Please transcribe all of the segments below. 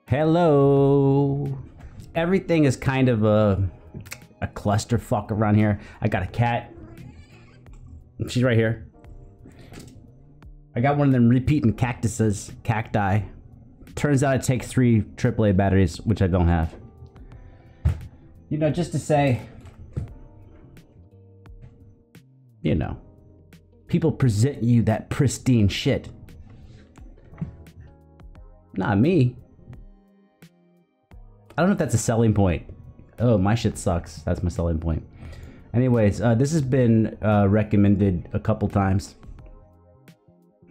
Hello. Everything is kind of a clusterfuck around here. I got a cat. She's right here. I got one of them repeating cacti. Turns out it takes 3 AAA batteries, which I don't have. You know, just to say, you know, people present you that pristine shit. Not me. I don't know if that's a selling point. Oh, my shit sucks. That's my selling point. Anyways, this has been recommended a couple times.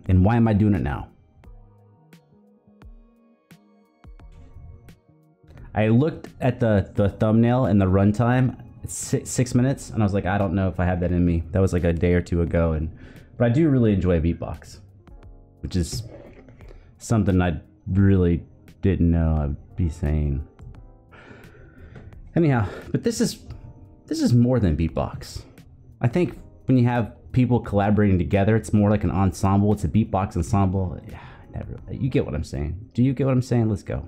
And why am I doing it now? I looked at the thumbnail and the runtime. It's 6 minutes, and I was like, I don't know if I have that in me. That was like a day or two ago, but I do really enjoy beatbox, which is something I really didn't know I'd be saying. Anyhow, but this is more than beatbox. I think when you have people collaborating together, it's more like an ensemble. It's a beatbox ensemble. Yeah, never. You get what I'm saying? Do you get what I'm saying? Let's go.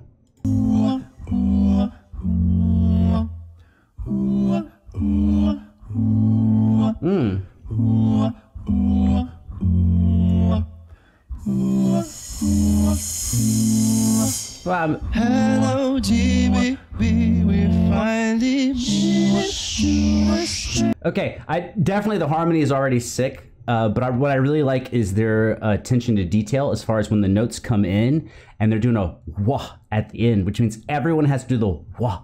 Hello, GBB, we finally meet. Okay, definitely the harmony is already sick, but what I really like is their attention to detail as far as when the notes come in and they're doing a wah at the end, which means everyone has to do the wah.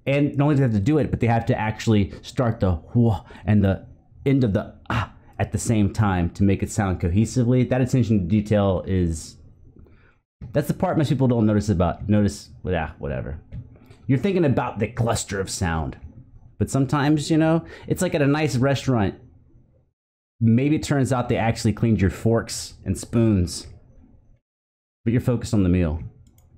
And not only do they have to do it, but they have to actually start the wah and the end of the ah at the same time to make it sound cohesively. That attention to detail that's the part most people don't notice, whatever. You're thinking about the cluster of sound. But sometimes, you know, it's like at a nice restaurant. Maybe it turns out they actually cleaned your forks and spoons, but you're focused on the meal.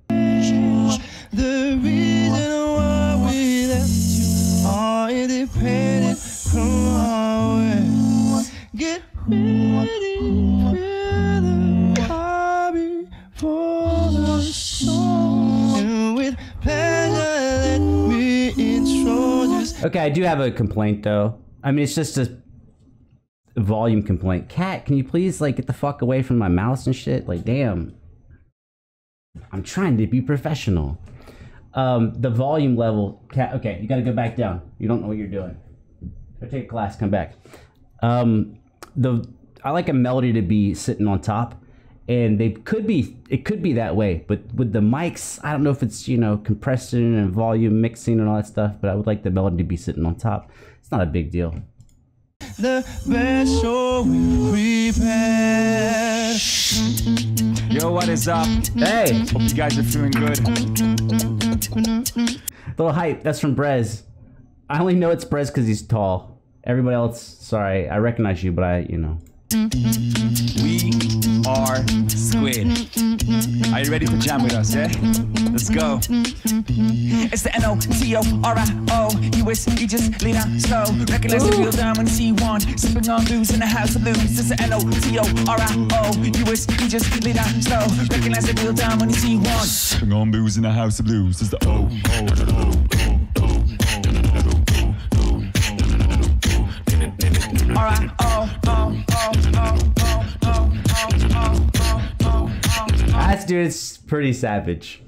The reason why we left you are independent from our way. Get ready for the hobby for the song. And with pleasure, let me introduce. Okay, I do have a complaint though. I mean, it's just a volume complaint. Cat, can you please like get the fuck away from my mouse and shit? Like, damn. I'm trying to be professional. The volume level, Cat, okay, you gotta go back down. You don't know what you're doing. Go take a class, come back. I like a melody to be sitting on top, and it could be that way, but with the mics, I don't know if it's, you know, compression and volume mixing and all that stuff, but I would like the melody to be sitting on top. It's not a big deal. The best show we prepared. Yo, what is up? Hey! Hope you guys are feeling good. Little hype, that's from Brez. I only know it's Brez because he's tall. Everybody else, sorry, I recognize you, but you know. We are Squid. Are you ready to jam with us, yeah? Let's go. It's the N-O-T-O-R-I-O. You just lean out slow. Recognize the real diamond C1. Sipping on blues in the house of blues. It's the N-O-T-O-R-I-O. You just lean out slow. Recognize the real diamond C1. Sipping on blues in the house of blues. It's the That's, dude, it's pretty savage.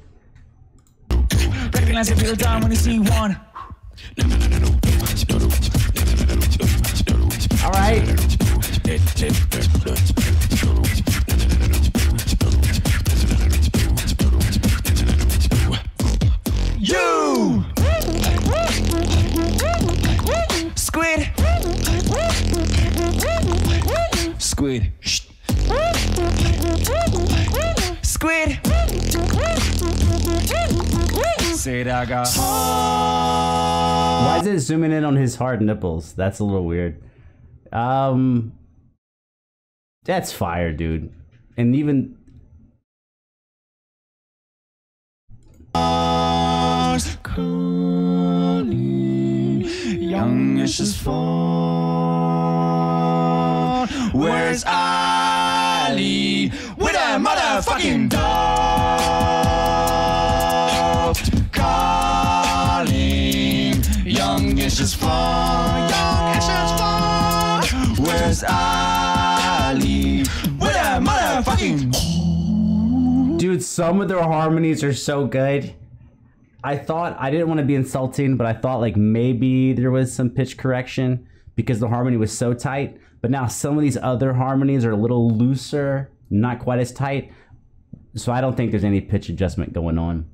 Recognize the real time when you see one. All right. You! Squid! Squid. Squid! Say that, guy. Why is it zooming in on his hard nipples? That's a little weird. That's fire, dude. And even Youngish is fun. Where's Ali with a motherfucking dog? Ashes fall, young ashes fall. Where's Ali? Where that motherfucking? Dude, some of their harmonies are so good. I didn't want to be insulting, but I thought like maybe there was some pitch correction because the harmony was so tight. But now some of these other harmonies are a little looser, not quite as tight. So I don't think there's any pitch adjustment going on.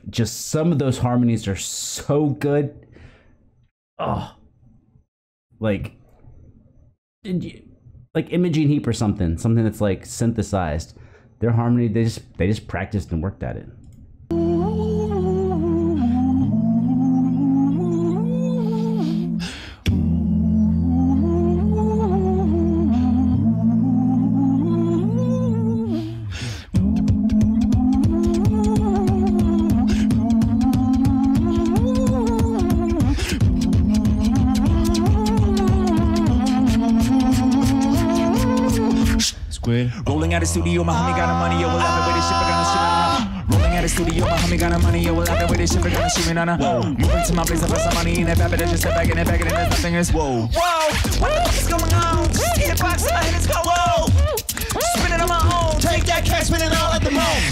Just some of those harmonies are so good. Oh, like Imogene Heap or something that's like synthesized. Their harmony, they just practiced and worked at it. Squid. Rolling out the studio, my homie got the money, yo, we'll have it with this shit, we're gonna shoot it on her. Rolling out the studio, my homie got the money, yo, we'll have it with this shit, we're gonna shoot it on her. Moving to my place, I put some money in that bag, but I just step back in that bag, and there's nothing else. Whoa, what the fuck is going on? Hitbox in my head, it's go, whoa. Spin it on my own, take that cash, spin it all at the moment.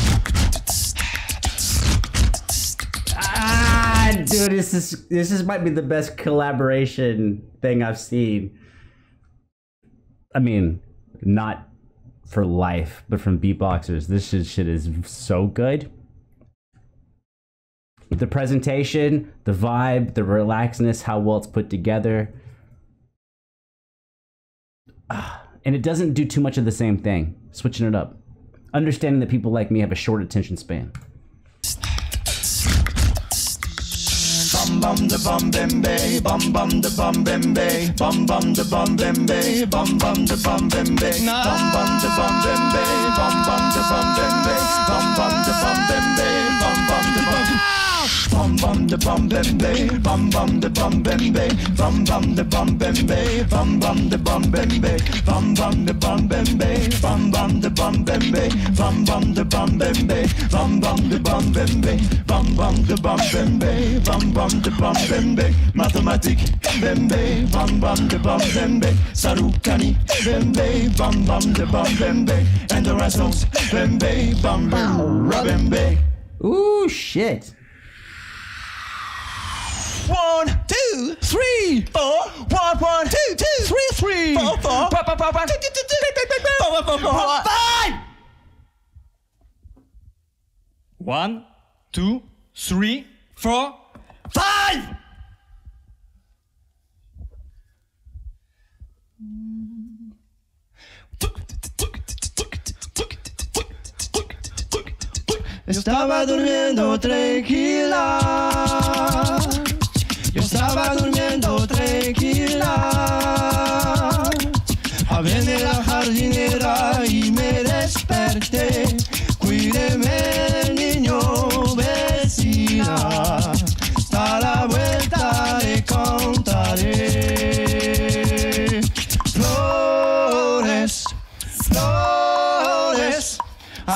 Dude, this might be the best collaboration thing I've seen. I mean, not for life, but from beatboxers. This shit is so good. The presentation, the vibe, the relaxedness, how well it's put together. And it doesn't do too much of the same thing. Switching it up. Understanding that people like me have a short attention span. Bum bum da bum bembe, bum bum da bum bembe, bum bum da bum bembe, bum bum da bum bembe, bum bum da bum bembe, bum bum da bum bembe, bum bum da bum bembe, bum bum da bum. Bum bum da bum bembe, bum bum da bum bembe, bum bum da bum bembe, bum bum da bum bembe, bum bum da bum bembe, bum bum da bum bembe, bum bum da bum bembe, bum bum da bum bembe, bum bum da bum bembe, bum bum da bum bembe, mathématique bembe, bum bum da bum bembe, sarukani bembe, bum bum da bum bembe, and the rest knows bembe, bum bum rabembe. Ooh, shit. 1, 2, 3, 4. 1, 1, 2, 2, 3, 3, 4, 4. 5. 1, 2, 3, 4, 5. Estaba durmiendo tranquila. Yo estaba durmiendo tranquila. Viene la jardinera y me desperté. Cuídeme, niño, vecina. Hasta la vuelta le contaré. Flores, flores.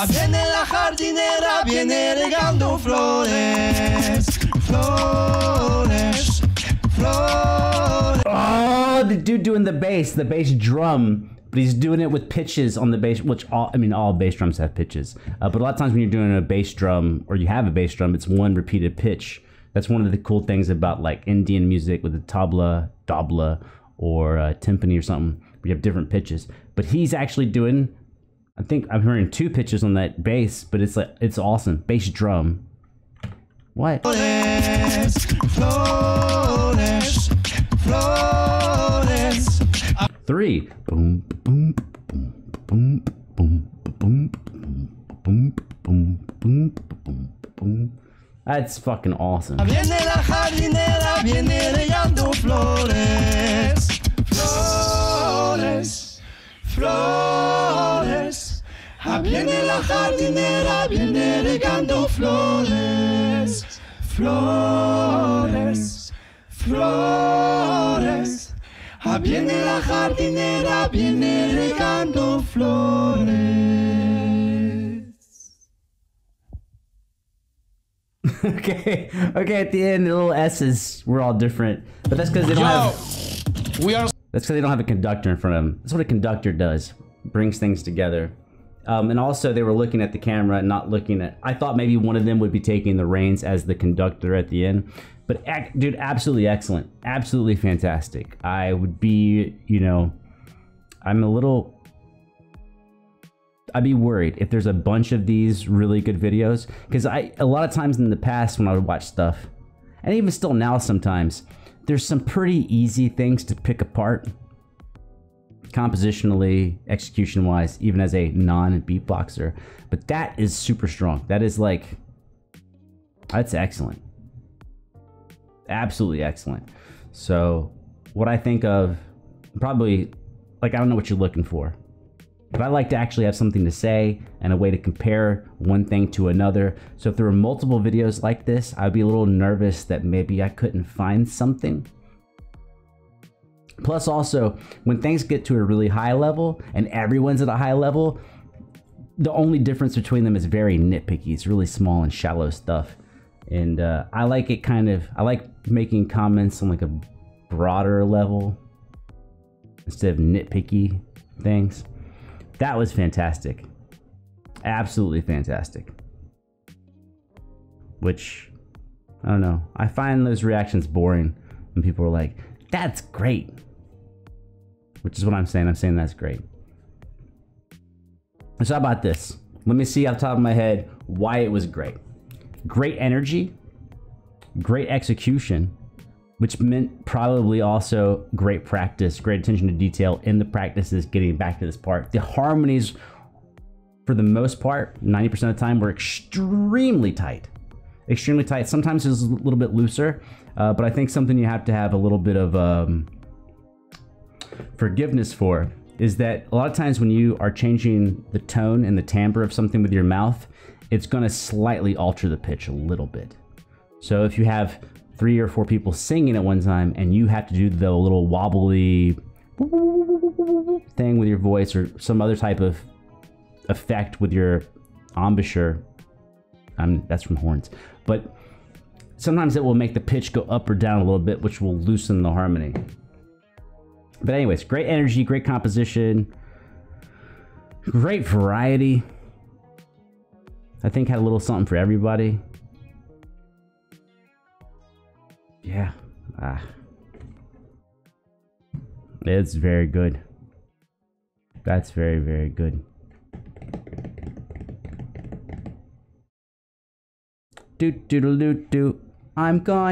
Viene la jardinera, viene regando flores. Flores, flores. Oh, the dude doing the bass drum, but he's doing it with pitches on the bass, which all bass drums have pitches. But a lot of times when you're doing a bass drum, or you have a bass drum, it's one repeated pitch. That's one of the cool things about like Indian music with the tabla, dabla, or timpani or something. We have different pitches. But he's actually doing, I think I'm hearing 2 pitches on that bass, but it's awesome. Bass drum. What? Flores, flores, flores. 3. Boom, boom, boom, boom, boom, boom, boom, boom, boom, boom, boom. That's fucking awesome. Viene la jardinera, viene regando flores. Flores, flores. Viene la jardinera, viene regando flores. Flores, flores. Viene la jardinera, viene regando flores. Okay, at the end, the little S's were all different. But that's because they don't have... That's because they don't have a conductor in front of them. That's what a conductor does. Brings things together. And also, they were looking at the camera and not looking at... I thought maybe one of them would be taking the reins as the conductor at the end. But, dude, absolutely excellent. Absolutely fantastic. I would be, you know... I'm a little... I'd be worried if there's a bunch of these really good videos, because a lot of times in the past when I would watch stuff, and even still now sometimes, there's some pretty easy things to pick apart, compositionally, execution-wise, even as a non-beatboxer. But that is super strong. That is like, that's excellent. Absolutely excellent. So what I think of, probably, like, I don't know what you're looking for. But I like to actually have something to say and a way to compare one thing to another. So if there were multiple videos like this, I'd be a little nervous that maybe I couldn't find something. Plus also, when things get to a really high level and everyone's at a high level, the only difference between them is very nitpicky. It's really small and shallow stuff. And I like it kind of, I like making comments on like a broader level instead of nitpicky things. That was fantastic. Absolutely fantastic. Which, I don't know. I find those reactions boring when people are like, that's great. Which is what I'm saying. I'm saying that's great. So how about this? Let me see off the top of my head why it was great. Great energy. Great execution. Which meant probably also great practice, great attention to detail in the practices getting back to this part. The harmonies, for the most part, 90% of the time, were extremely tight. Extremely tight. Sometimes it's a little bit looser, but I think something you have to have a little bit of forgiveness for is that a lot of times when you are changing the tone and the timbre of something with your mouth, it's going to slightly alter the pitch a little bit. So if you have 3 or 4 people singing at one time and you have to do the little wobbly thing with your voice or some other type of effect with your embouchure, that's from horns, but sometimes it will make the pitch go up or down a little bit, which will loosen the harmony. But anyways, great energy, great composition, great variety. I think had a little something for everybody. Yeah, it's very good. That's very, very good. Do do do do do. I'm gone.